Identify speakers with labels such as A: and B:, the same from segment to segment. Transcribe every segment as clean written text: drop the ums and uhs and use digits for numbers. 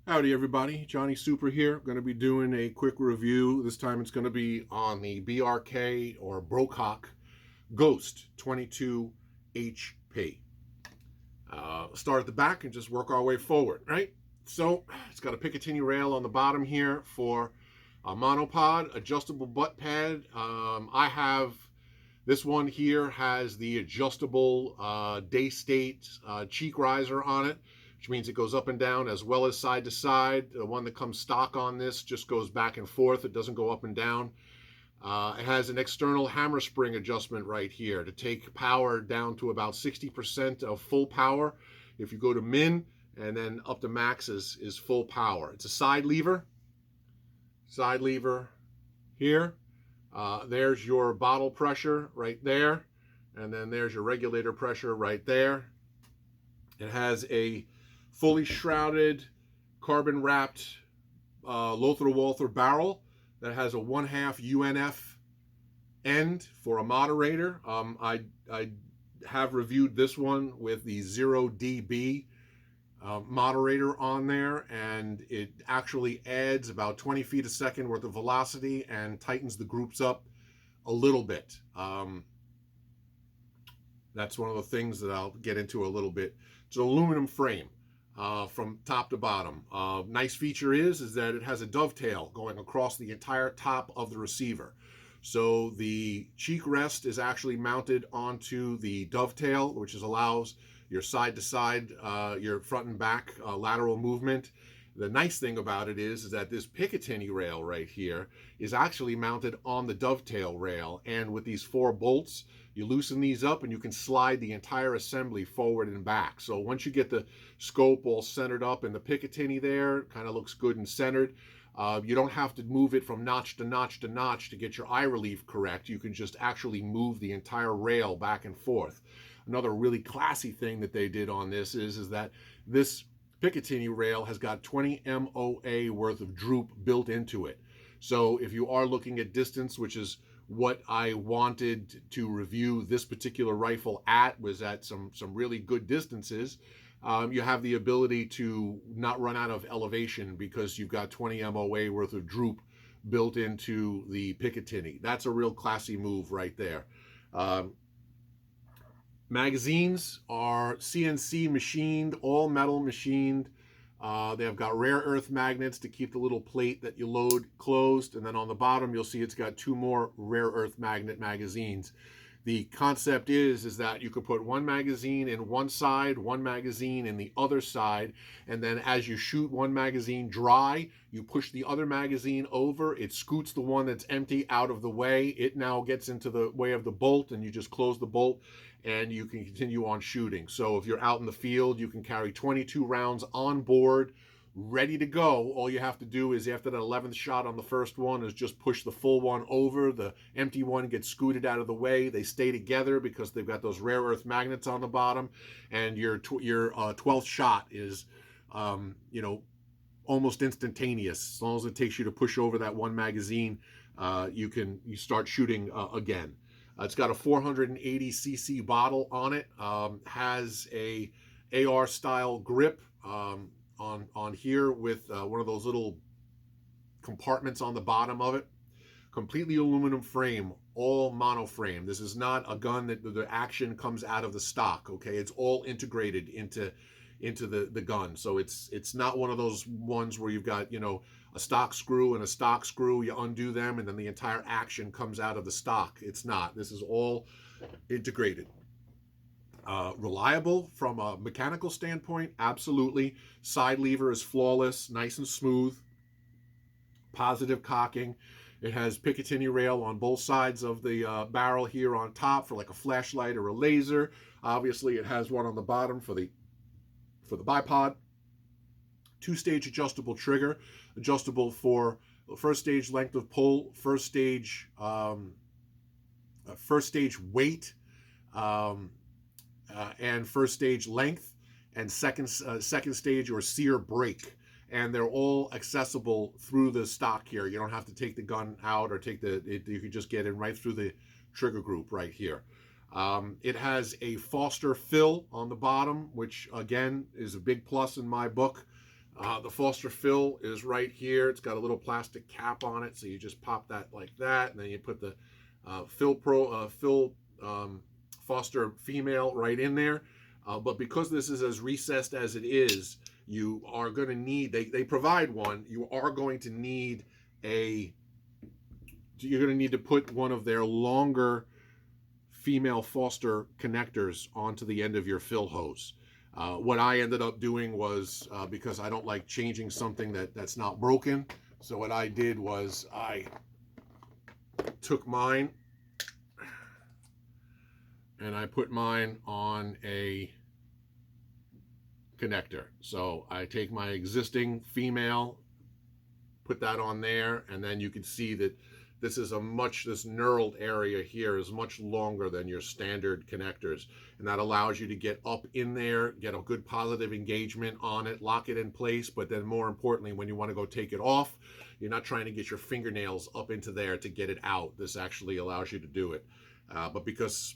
A: Howdy everybody, Johnny Super here. Going to be doing a quick review. This time it's going to be on the BRK or Brocock Ghost 22 HP. Start at the back and just work our way forward, right? So it's got a Picatinny rail on the bottom here for a monopod, adjustable butt pad. I have this one here has the adjustable day state cheek riser on it, which means it goes up and down as well as side to side. The one that comes stock on this just goes back and forth. It doesn't go up and down. It has an external hammer spring adjustment right here to take power down to about 60% of full power. If you go to min, and then up to max is full power. It's a side lever here. There's your bottle pressure right there, and then there's your regulator pressure right there. It has a fully shrouded, carbon wrapped Lothar Walther barrel that has a 1/2 UNF end for a moderator. I have reviewed this one with the 0 dB moderator on there, and it actually adds about 20 feet a second worth of velocity and tightens the groups up a little bit. That's one of the things that I'll get into a little bit. It's an aluminum frame from top to bottom. Nice feature is that it has a dovetail going across the entire top of the receiver. So the cheek rest is actually mounted onto the dovetail, which allows your side to side, your front and back lateral movement. The nice thing about it is that this Picatinny rail right here is actually mounted on the dovetail rail, and with these 4 bolts, you loosen these up and you can slide the entire assembly forward and back. So once you get the scope all centered up and the Picatinny there, kind of looks good and centered, you don't have to move it from notch to notch to notch to get your eye relief correct. You can just actually move the entire rail back and forth. Another really classy thing that they did on this is that this Picatinny rail has got 20 MOA worth of droop built into it. So if you are looking at distance, which is what I wanted to review this particular rifle at, was at some really good distances, you have the ability to not run out of elevation because you've got 20 MOA worth of droop built into the Picatinny. That's a real classy move right there. Magazines are CNC machined, all metal machined. They've got rare earth magnets to keep the little plate that you load closed. And then on the bottom, you'll see it's got 2 more rare earth magnet magazines. The concept is that you could put one magazine in one side, one magazine in the other side, and then as you shoot one magazine dry, you push the other magazine over, it scoots the one that's empty out of the way. It now gets into the way of the bolt, and you just close the bolt, and you can continue on shooting. So if you're out in the field, you can carry 22 rounds on board, ready to go. All you have to do is, after that 11th shot on the first one, is just push the full one over. The empty one gets scooted out of the way. They stay together because they've got those rare earth magnets on the bottom, and your 12th shot is almost instantaneous. As long as it takes you to push over that one magazine, you start shooting again. It's got a 480cc bottle on it. Has a AR style grip on here with one of those little compartments on the bottom of it. Completely aluminum frame, all monoframe. This is not a gun that the action comes out of the stock. Okay, it's all integrated into the gun. So it's not one of those ones where you've got a stock screw and a stock screw. You undo them and then the entire action comes out of the stock. It's not. This is all integrated. Reliable from a mechanical standpoint, absolutely. Side lever is flawless, nice and smooth. Positive cocking. It has Picatinny rail on both sides of the barrel here on top for like a flashlight or a laser. Obviously, it has one on the bottom for the bipod. 2-stage adjustable trigger, adjustable for first stage length of pull, first stage weight, and first stage length, and second stage or sear break. And they're all accessible through the stock here. You don't have to take the gun out or you can just get in right through the trigger group right here. It has a Foster fill on the bottom, which again is a big plus in my book. The Foster fill is right here. It's got a little plastic cap on it, so you just pop that like that, and then you put the Foster female right in there. But because this is as recessed as it is, you are going to need, they provide one, you are going to need you're going to need to put one of their longer female Foster connectors onto the end of your fill hose. What I ended up doing was, because I don't like changing something that's not broken, so what I did was I took mine and I put mine on a connector. So I take my existing female, put that on there, and then you can see that this knurled area here is much longer than your standard connectors. And that allows you to get up in there, get a good positive engagement on it, lock it in place. But then more importantly, when you want to go take it off, you're not trying to get your fingernails up into there to get it out. This actually allows you to do it. But because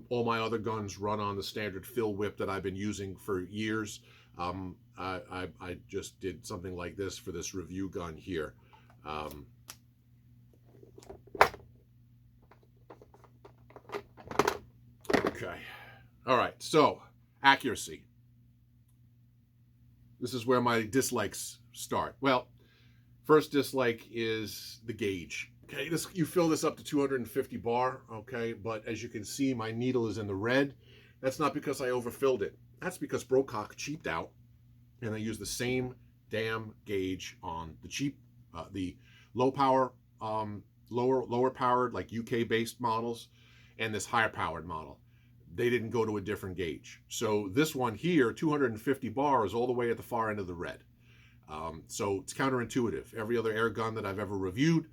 A: all my other guns run on the standard fill whip that I've been using for years, I just did something like this for this review gun here. Okay. All right. So, accuracy. This is where my dislikes start. Well, first dislike is the gauge. Okay, you fill this up to 250 bar, okay, but as you can see, my needle is in the red. That's not because I overfilled it. That's because Brocock cheaped out, and they used the same damn gauge on the low power, lower powered, like UK based models, and this higher powered model. They didn't go to a different gauge. So this one here, 250 bar, is all the way at the far end of the red. So it's counterintuitive. Every other air gun that I've ever reviewed,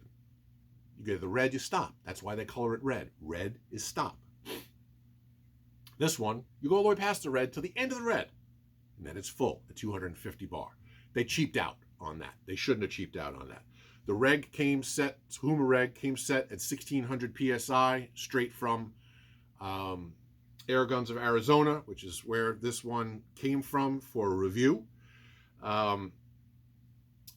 A: you get the red, you stop. That's why they color it red. Red is stop. This one, you go all the way past the red to the end of the red, and then it's full at 250 bar. They cheaped out on that. They shouldn't have cheaped out on that. The reg came set, Huma reg came set at 1600 PSI, straight from Air Guns of Arizona, which is where this one came from for a review.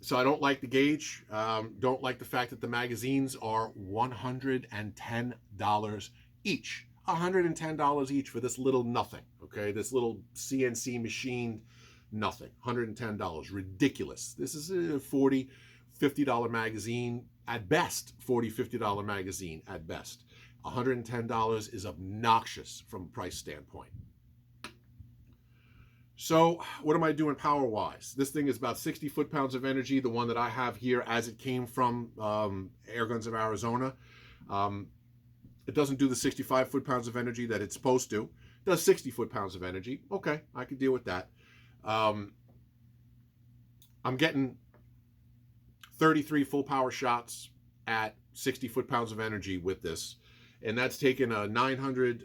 A: So I don't like the gauge. Don't like the fact that the magazines are $110 each. $110 each for this little nothing, okay? This little CNC machined nothing. $110, ridiculous. This is a $40, $50 magazine at best. $40, $50 magazine at best. $110 is obnoxious from a price standpoint. So what am I doing power-wise? This thing is about 60 foot-pounds of energy, the one that I have here as it came from Air Guns of Arizona. It doesn't do the 65 foot-pounds of energy that it's supposed to. It does 60 foot-pounds of energy. Okay, I can deal with that. I'm getting 33 full-power shots at 60 foot-pounds of energy with this. And that's taken a 900,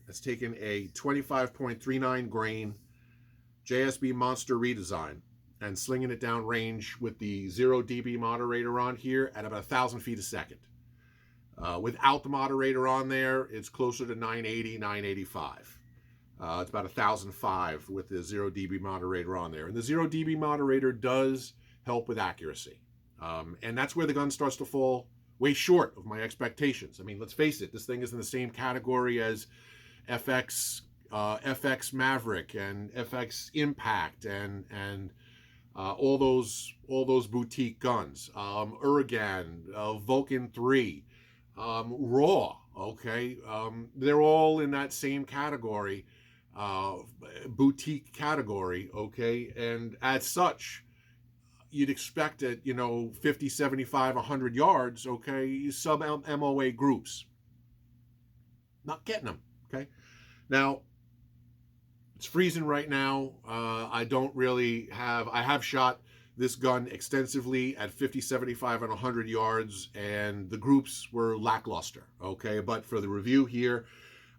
A: that's taken a 25.39 grain JSB Monster redesign and slinging it down range with the 0 dB moderator on here at about 1,000 feet a second. Without the moderator on there, it's closer to 980, 985. It's about 1,005 with the 0 dB moderator on there. And the 0 dB moderator does help with accuracy. And that's where the gun starts to fall way short of my expectations. I mean, let's face it, this thing is in the same category as FX Maverick and FX Impact and all those boutique guns. Uragan, Vulcan 3, Raw. Okay, they're all in that same category, boutique category. Okay, and as such, you'd expect at 50, 75, 100 yards. Okay, sub MOA groups. Not getting them. Okay, now. It's freezing right now. I have shot this gun extensively at 50, 75, and 100 yards, and the groups were lackluster, okay? But for the review here,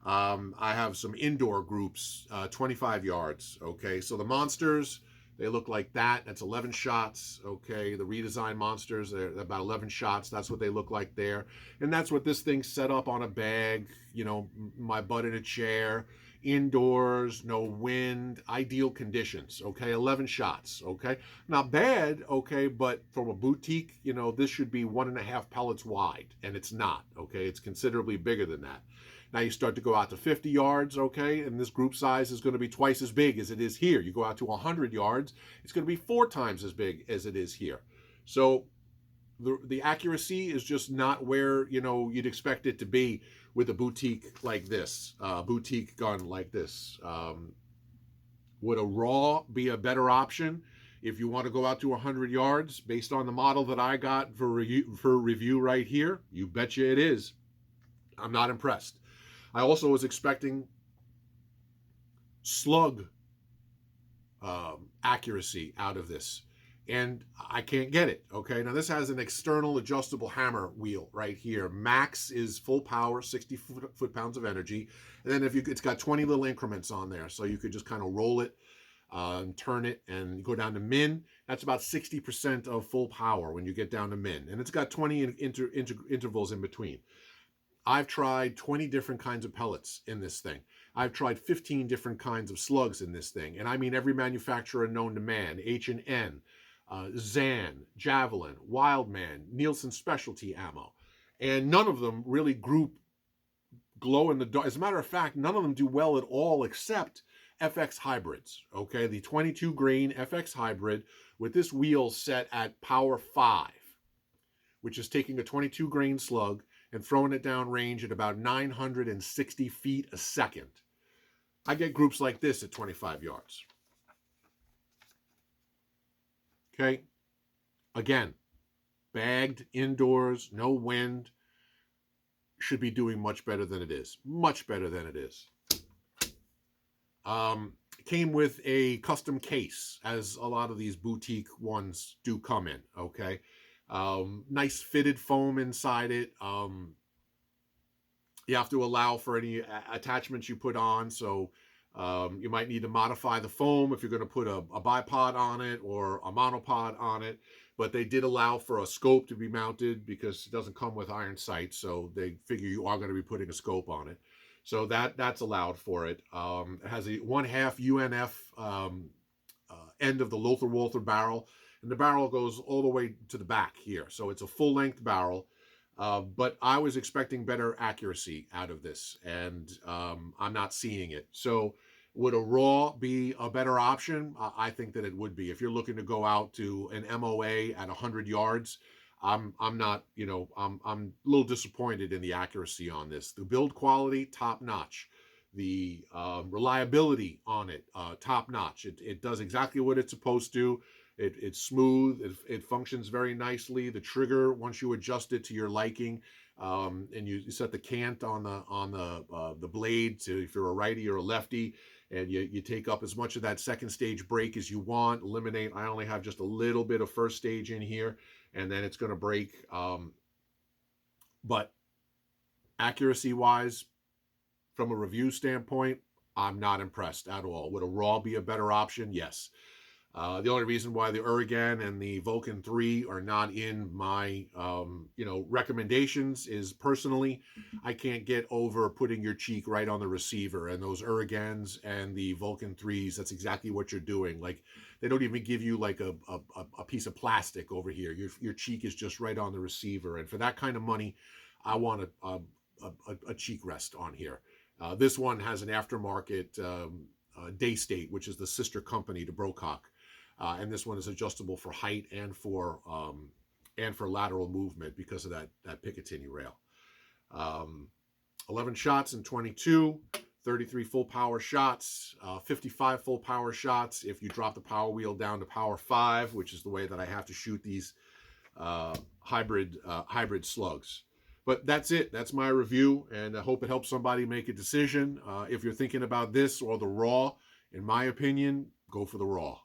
A: I have some indoor groups, 25 yards, okay? So the monsters, they look like that. That's 11 shots, okay? The redesigned monsters, they're about 11 shots. That's what they look like there. And that's what this thing's set up on a bag, my butt in a chair. indoors, no wind, ideal conditions. Okay, 11 shots. Okay, not bad. Okay, but from a boutique, this should be 1.5 pellets wide, and it's not. Okay, it's considerably bigger than that. Now you start to go out to 50 yards, okay, and this group size is going to be twice as big as it is here. You go out to 100 yards, it's going to be 4 times as big as it is here. So the accuracy is just not where you'd expect it to be with a boutique like this, boutique gun like this. Would a raw be a better option if you want to go out to 100 yards based on the model that I got for review right here? You betcha it is. I'm not impressed. I also was expecting slug accuracy out of this, and I can't get it. Okay, now this has an external adjustable hammer wheel right here. Max is full power, 60 foot-pounds of energy, and then it's got 20 little increments on there, so you could just kind of roll it and turn it and go down to min. That's about 60% of full power when you get down to min, and it's got 20 intervals in between. I've tried 20 different kinds of pellets in this thing. I've tried 15 different kinds of slugs in this thing, and I mean every manufacturer known to man: H&N, Zan, Javelin, Wildman, Nielsen Specialty Ammo, and none of them really group glow in the dark. As a matter of fact, none of them do well at all except FX hybrids. Okay, the 22 grain FX hybrid with this wheel set at power 5, which is taking a 22 grain slug and throwing it down range at about 960 feet a second. I get groups like this at 25 yards. Okay, again, bagged indoors, no wind, should be doing much better than it is. Much better than it is. Came with a custom case, as a lot of these boutique ones do come in. Okay, nice fitted foam inside it. You have to allow for any attachments you put on, so you might need to modify the foam if you're going to put a bipod on it or a monopod on it. But they did allow for a scope to be mounted because it doesn't come with iron sights, so they figure you are going to be putting a scope on it. So that's allowed for it. It has a 1/2 UNF end of the Lothar-Walther barrel, and the barrel goes all the way to the back here. So it's a full-length barrel. But I was expecting better accuracy out of this, and I'm not seeing it. So would a raw be a better option? I think that it would be. If you're looking to go out to an MOA at 100 yards, I'm not, I'm a little disappointed in the accuracy on this. The build quality, top notch. The reliability on it, top notch. It does exactly what it's supposed to. It's smooth. It functions very nicely. The trigger, once you adjust it to your liking, and you set the cant on the blade to if you're a righty or a lefty, and you take up as much of that second stage brake as you want. Eliminate. I only have just a little bit of first stage in here, and then it's going to brake. But accuracy wise, from a review standpoint, I'm not impressed at all. Would a raw be a better option? Yes. The only reason why the Uragan and the Vulcan 3 are not in my, recommendations is personally, I can't get over putting your cheek right on the receiver. And those Uragans and the Vulcan 3s, that's exactly what you're doing. Like, they don't even give you like a piece of plastic over here. Your cheek is just right on the receiver. And for that kind of money, I want a cheek rest on here. This one has an aftermarket Daystate, which is the sister company to Brocock. And this one is adjustable for height and for lateral movement because of that Picatinny rail. 11 shots in 22, 33 full power shots, 55 full power shots if you drop the power wheel down to power 5, which is the way that I have to shoot these hybrid slugs. But that's it. That's my review, and I hope it helps somebody make a decision. If you're thinking about this or the raw, in my opinion, go for the raw.